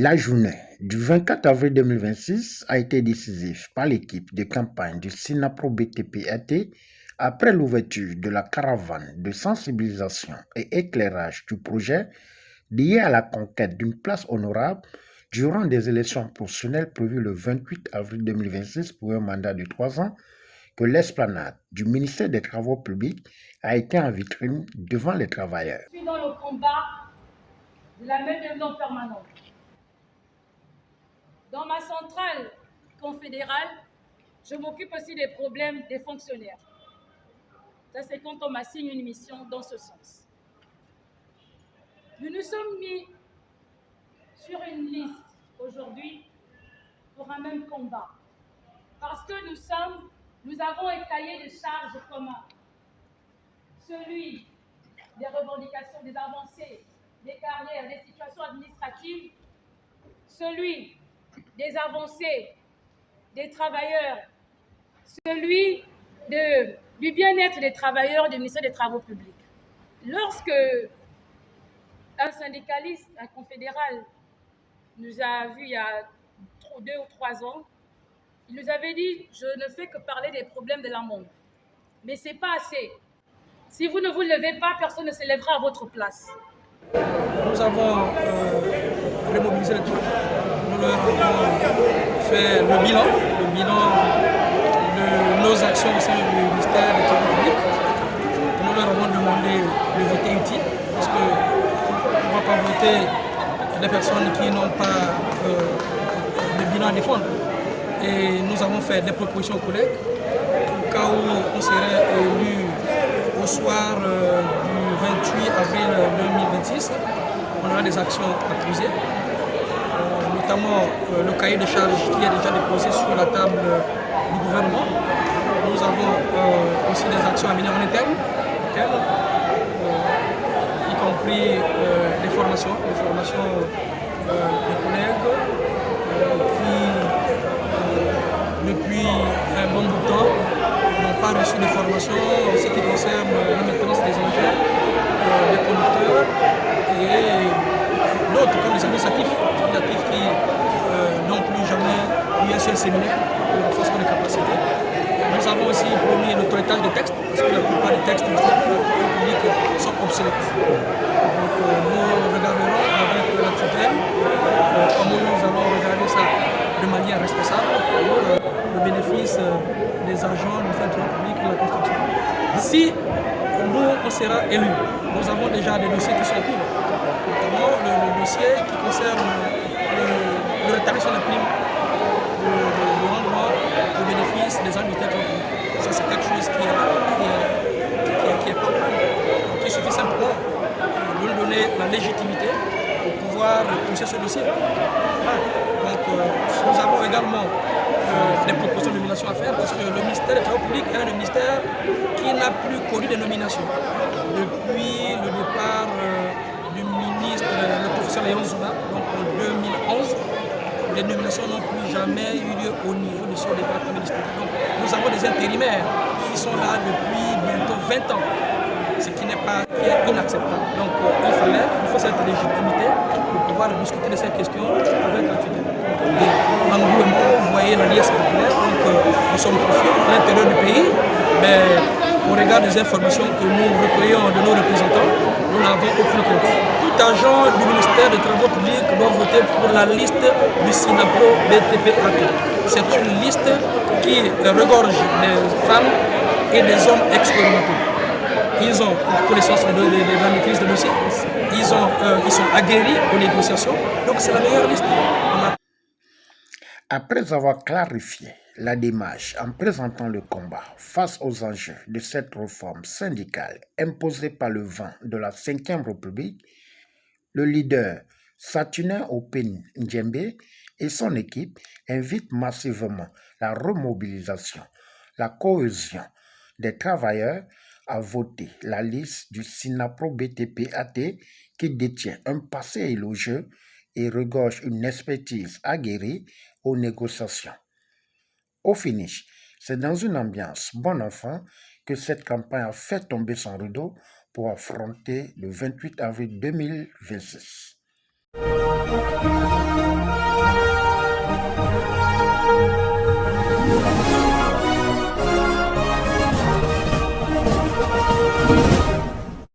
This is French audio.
La journée du 24 avril 2026 a été décisive par l'équipe de campagne du SINAPRO BTP-AT après l'ouverture de la caravane de sensibilisation et éclairage du projet lié à la conquête d'une place honorable durant des élections professionnelles prévues le 28 avril 2026 pour un mandat de 3 ans que l'esplanade du ministère des Travaux publics a été en vitrine devant les travailleurs. Je suis dans le combat de la main-d'œuvre permanente. Dans ma centrale confédérale, je m'occupe aussi des problèmes des fonctionnaires. Ça, c'est quand on m'assigne une mission dans ce sens. Nous nous sommes mis sur une liste aujourd'hui pour un même combat. Parce que nous avons un cahier de charges commun. Celui des revendications, des avancées, des carrières, des situations administratives, celui des avancées des travailleurs, celui du bien-être des travailleurs du ministère des Travaux publics. Lorsque un syndicaliste, un confédéral, nous a vus il y a 2 ou 3 ans, il nous avait dit « Je ne fais que parler des problèmes de la monde. Mais ce n'est pas assez. Si vous ne vous levez pas, personne ne se lèvera à votre place. » Nous avons remobilisé les troupes. Nous leur avons fait le bilan de nos actions au sein du ministère des Travaux publics. Nous leur avons demandé de voter utile, parce qu'on ne va pas voter des personnes qui n'ont pas de bilan à défendre. Et nous avons fait des propositions aux collègues au cas où on serait élu au soir du 28 avril 2026. On aura des actions à poser, notamment le cahier de charges qui est déjà déposé sur la table du gouvernement. Nous avons aussi des actions à mener en interne, y compris des formations des collègues qui, depuis un bon bout de temps, n'ont pas reçu de formation en ce qui concerne la maintenance des engins, des conducteurs et d'autres comme les administratifs qui n'ont plus jamais eu un seul séminaire de renforcement des capacités. Nous avons aussi promis le toilettage des textes, parce que la plupart des textes publics sont obsolètes. Donc nous regarderons avec la tutelle comment nous allons regarder ça de manière responsable pour le bénéfice des agents du secteur public et de la construction. Si nous, on sera élus, nous avons déjà des dossiers qui sont en cours, notamment le dossier qui concerne le rétablissement des primes, le rendement au bénéfice des agents du secteur public. Ça, c'est quelque chose qui est pas mal. Donc, il suffit simplement de nous donner la légitimité pour pouvoir pousser ce dossier. Donc, nous avons également des propositions de nomination à faire, parce que le ministère des Travaux publics est un ministère qui n'a plus connu de nomination. Depuis le départ du ministre, le professeur Léon Zouba, donc en 2011, les nominations n'ont plus jamais eu lieu au niveau de ce département ministériel. Donc nous avons des intérimaires qui sont là depuis bientôt 20 ans, ce qui est inacceptable. Donc il faut cette légitimité pour pouvoir discuter de ces questions avec la tutelle. En gouvernement, vous voyez l'alliance populaire, donc nous sommes confiants à l'intérieur du pays, mais au regard des informations que nous recueillons de nos représentants, nous n'avons aucune crainte. Tout agent du ministère des Travaux publics doit voter pour la liste du SINAPRO BTP-AT. C'est une liste qui regorge des femmes et des hommes expérimentés. Ils ont connaissance de la maîtrise de dossier, ils sont aguerris aux négociations, donc c'est la meilleure liste. Après avoir clarifié la démarche en présentant le combat face aux enjeux de cette réforme syndicale imposée par le vent de la Ve République, le leader Saturnin Open Ndjembe et son équipe invitent massivement la remobilisation, la cohésion des travailleurs à voter la liste du SINAPRO BTP-AT qui détient un passé élogieux et regorge une expertise aguerrie aux négociations. Au finish, c'est dans une ambiance bon enfant que cette campagne a fait tomber son rideau pour affronter le 28 avril 2026.